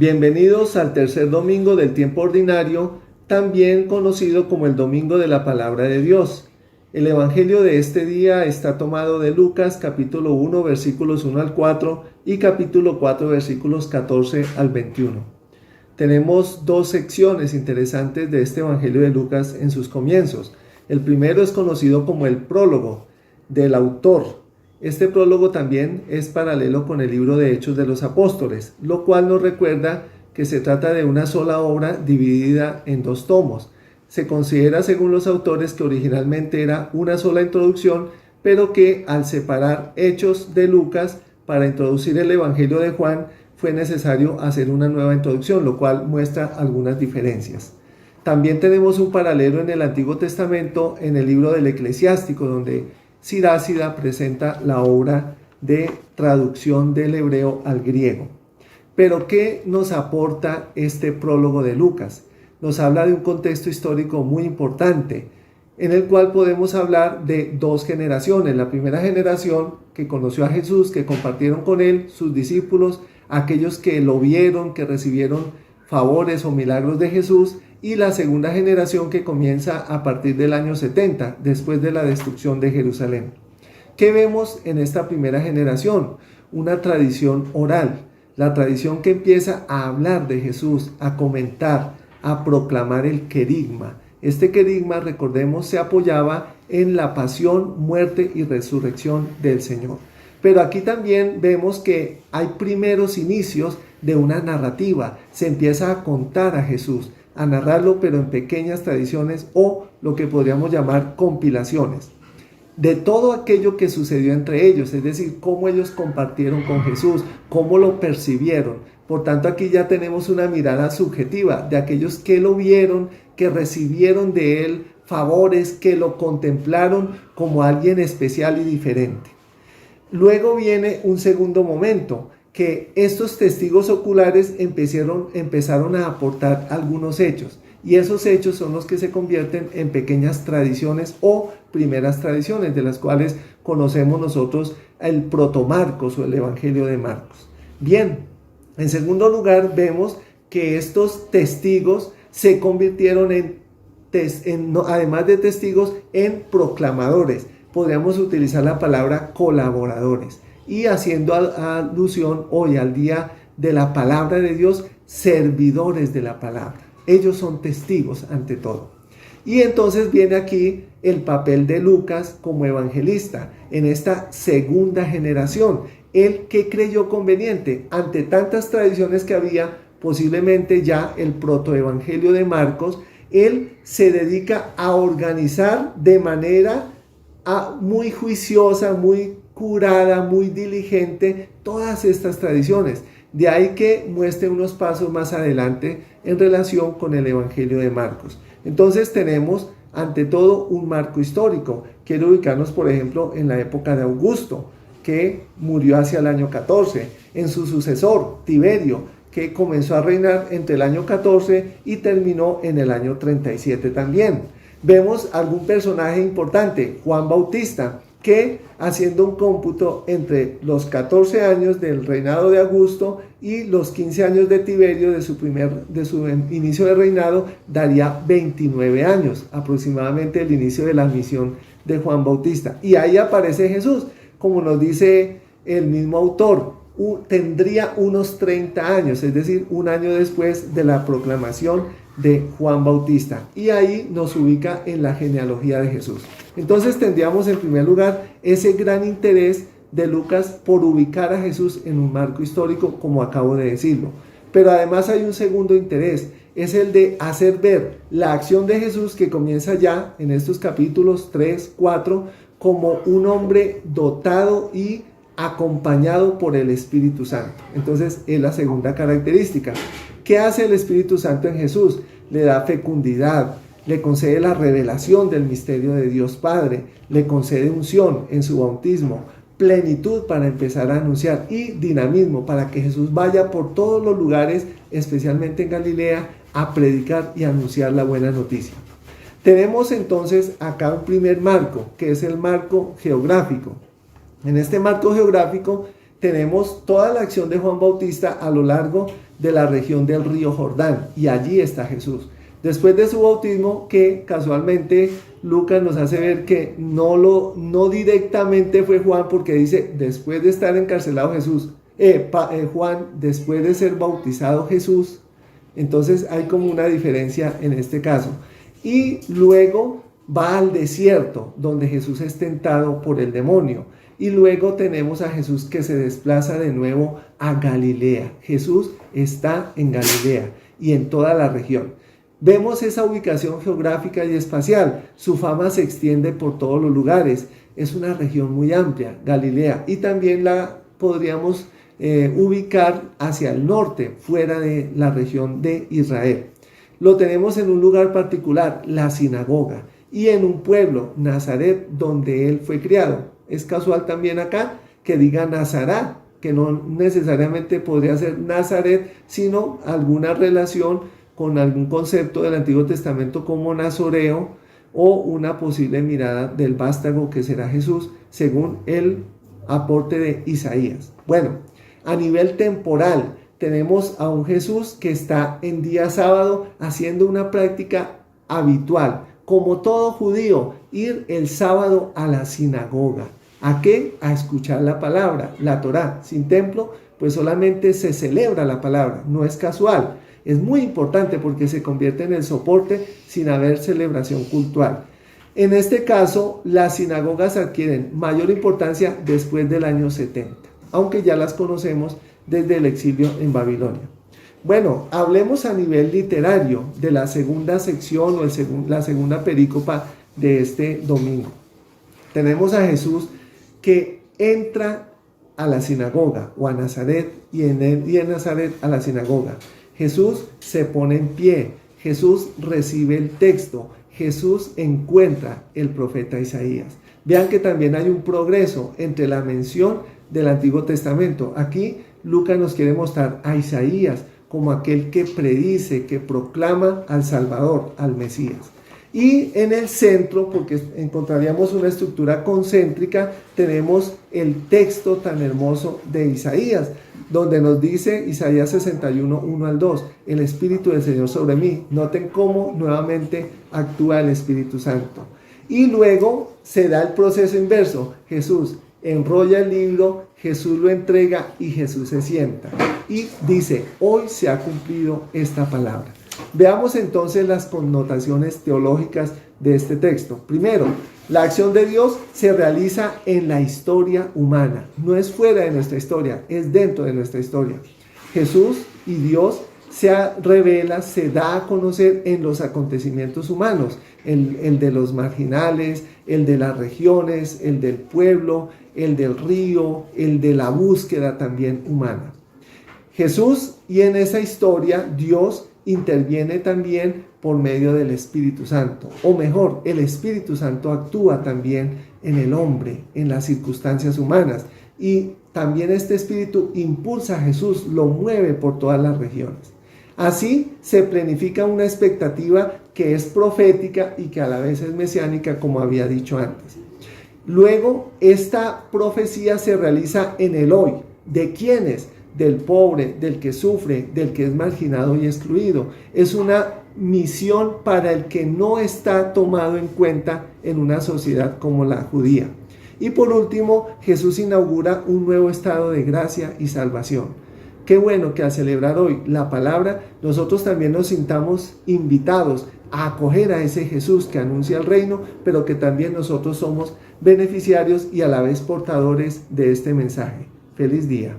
Bienvenidos al tercer domingo del tiempo ordinario, también conocido como el Domingo de la Palabra de Dios. El Evangelio de este día está tomado de Lucas capítulo 1 versículos 1 al 4 y capítulo 4 versículos 14 al 21. Tenemos dos secciones interesantes de este Evangelio de Lucas en sus comienzos. El primero es conocido como el prólogo del autor. Este prólogo también es paralelo con el libro de Hechos de los Apóstoles, lo cual nos recuerda que se trata de una sola obra dividida en dos tomos. Se considera, según los autores, que originalmente era una sola introducción, pero que al separar Hechos de Lucas para introducir el Evangelio de Juan, fue necesario hacer una nueva introducción, lo cual muestra algunas diferencias. También tenemos un paralelo en el Antiguo Testamento, en el libro del Eclesiástico, donde Sirásida presenta la obra de traducción del hebreo al griego. Pero ¿qué nos aporta este prólogo de Lucas? Nos habla de un contexto histórico muy importante, en el cual podemos hablar de dos generaciones. La primera generación que conoció a Jesús, que compartieron con él, sus discípulos, aquellos que lo vieron, que recibieron favores o milagros de Jesús, y la segunda generación que comienza a partir del año 70, después de la destrucción de Jerusalén. ¿Qué vemos en esta primera generación? Una tradición oral, la tradición que empieza a hablar de Jesús, a comentar, a proclamar el querigma. Este querigma, recordemos, se apoyaba en la pasión, muerte y resurrección del Señor. Pero aquí también vemos que hay primeros inicios de una narrativa. Se empieza a contar a Jesús, a narrarlo, pero en pequeñas tradiciones o lo que podríamos llamar compilaciones de todo aquello que sucedió entre ellos, es decir, cómo ellos compartieron con Jesús, cómo lo percibieron. Por tanto, aquí ya tenemos una mirada subjetiva de aquellos que lo vieron, que recibieron de él favores, que lo contemplaron como alguien especial y diferente. Luego viene un segundo momento, que estos testigos oculares empezaron a aportar algunos hechos, y esos hechos son los que se convierten en pequeñas tradiciones o primeras tradiciones, de las cuales conocemos nosotros el proto-Marcos o el Evangelio de Marcos. Bien, en segundo lugar vemos que estos testigos se convirtieron además de testigos, en proclamadores. Podríamos utilizar la palabra colaboradores. Y haciendo alusión hoy al día de la palabra de Dios, servidores de la palabra. Ellos son testigos ante todo. Y entonces viene aquí el papel de Lucas como evangelista en esta segunda generación. Él que creyó conveniente ante tantas tradiciones que había, posiblemente ya el protoevangelio de Marcos, él se dedica a organizar de manera muy juiciosa, muy curada, muy diligente todas estas tradiciones. De ahí que muestre unos pasos más adelante en relación con el Evangelio de Marcos. Entonces tenemos ante todo un marco histórico. Quiero ubicarnos, por ejemplo, en la época de Augusto, que murió hacia el año 14, en su sucesor, Tiberio, que comenzó a reinar entre el año 14 y terminó en el año 37 también. Vemos algún personaje importante, Juan Bautista, que haciendo un cómputo entre los 14 años del reinado de Augusto y los 15 años de Tiberio de su inicio de reinado, daría 29 años, aproximadamente el inicio de la misión de Juan Bautista. Y ahí aparece Jesús, como nos dice el mismo autor, tendría unos 30 años, es decir, un año después de la proclamación de Juan Bautista, y ahí nos ubica en la genealogía de Jesús. Entonces tendríamos en primer lugar ese gran interés de Lucas por ubicar a Jesús en un marco histórico, como acabo de decirlo. Pero además hay un segundo interés, es el de hacer ver la acción de Jesús, que comienza ya en estos capítulos 3, 4, como un hombre dotado y acompañado por el Espíritu Santo. Entonces es la segunda característica. ¿Qué hace el Espíritu Santo en Jesús? Le da fecundidad, le concede la revelación del misterio de Dios Padre, le concede unción en su bautismo, plenitud para empezar a anunciar y dinamismo para que Jesús vaya por todos los lugares, especialmente en Galilea, a predicar y anunciar la buena noticia. Tenemos entonces acá un primer marco, que es el marco geográfico. En este marco geográfico tenemos toda la acción de Juan Bautista a lo largo de la región del río Jordán, y allí está Jesús. Después de su bautismo, que casualmente Lucas nos hace ver que no directamente fue Juan, porque dice, después de estar encarcelado Juan, después de ser bautizado Jesús, entonces hay como una diferencia en este caso. Y luego va al desierto, donde Jesús es tentado por el demonio. Y luego tenemos a Jesús que se desplaza de nuevo a Galilea. Jesús está en Galilea y en toda la región. Vemos esa ubicación geográfica y espacial. Su fama se extiende por todos los lugares. Es una región muy amplia, Galilea. Y también la podríamos ubicar hacia el norte, fuera de la región de Israel. Lo tenemos en un lugar particular, la sinagoga, y en un pueblo, Nazaret, donde él fue criado. Es casual también acá que diga Nazará, que no necesariamente podría ser Nazaret, sino alguna relación con algún concepto del Antiguo Testamento como nazoreo, o una posible mirada del vástago que será Jesús, según el aporte de Isaías. Bueno, a nivel temporal, tenemos a un Jesús que está en día sábado haciendo una práctica habitual, como todo judío, ir el sábado a la sinagoga. ¿A qué? A escuchar la palabra, la Torá. Sin templo, pues solamente se celebra la palabra, no es casual. Es muy importante porque se convierte en el soporte sin haber celebración cultural. En este caso, las sinagogas adquieren mayor importancia después del año 70, aunque ya las conocemos desde el exilio en Babilonia. Bueno, hablemos a nivel literario de la segunda sección o la segunda perícopa de este domingo. Tenemos a Jesús que entra a la sinagoga o a Nazaret, y en Nazaret a la sinagoga. Jesús se pone en pie, Jesús recibe el texto, Jesús encuentra el profeta Isaías. Vean que también hay un progreso entre la mención del Antiguo Testamento. Aquí Lucas nos quiere mostrar a Isaías como aquel que predice, que proclama al Salvador, al Mesías. Y en el centro, porque encontraríamos una estructura concéntrica, tenemos el texto tan hermoso de Isaías, donde nos dice Isaías 61, 1 al 2, el Espíritu del Señor sobre mí. Noten cómo nuevamente actúa el Espíritu Santo. Y luego se da el proceso inverso. Jesús enrolla el libro, Jesús lo entrega y Jesús se sienta. Y dice, hoy se ha cumplido esta palabra. Veamos entonces las connotaciones teológicas de este texto. Primero, la acción de Dios se realiza en la historia humana. No es fuera de nuestra historia, es dentro de nuestra historia. Jesús y Dios se revela, se da a conocer en los acontecimientos humanos. El de los marginales, el de las regiones, el del pueblo, el del río, el de la búsqueda también humana. Jesús, y en esa historia Dios interviene también por medio del Espíritu Santo, o mejor, el Espíritu Santo actúa también en el hombre, en las circunstancias humanas, y también este Espíritu impulsa a Jesús, lo mueve por todas las regiones. Así se planifica una expectativa que es profética y que a la vez es mesiánica, como había dicho antes. Luego, esta profecía se realiza en el hoy. ¿De quiénes? Del pobre, del que sufre, del que es marginado y excluido. Es una misión para el que no está tomado en cuenta en una sociedad como la judía. Y por último, Jesús inaugura un nuevo estado de gracia y salvación. Qué bueno que al celebrar hoy la palabra, nosotros también nos sintamos invitados a acoger a ese Jesús que anuncia el reino, pero que también nosotros somos beneficiarios y a la vez portadores de este mensaje. Feliz día.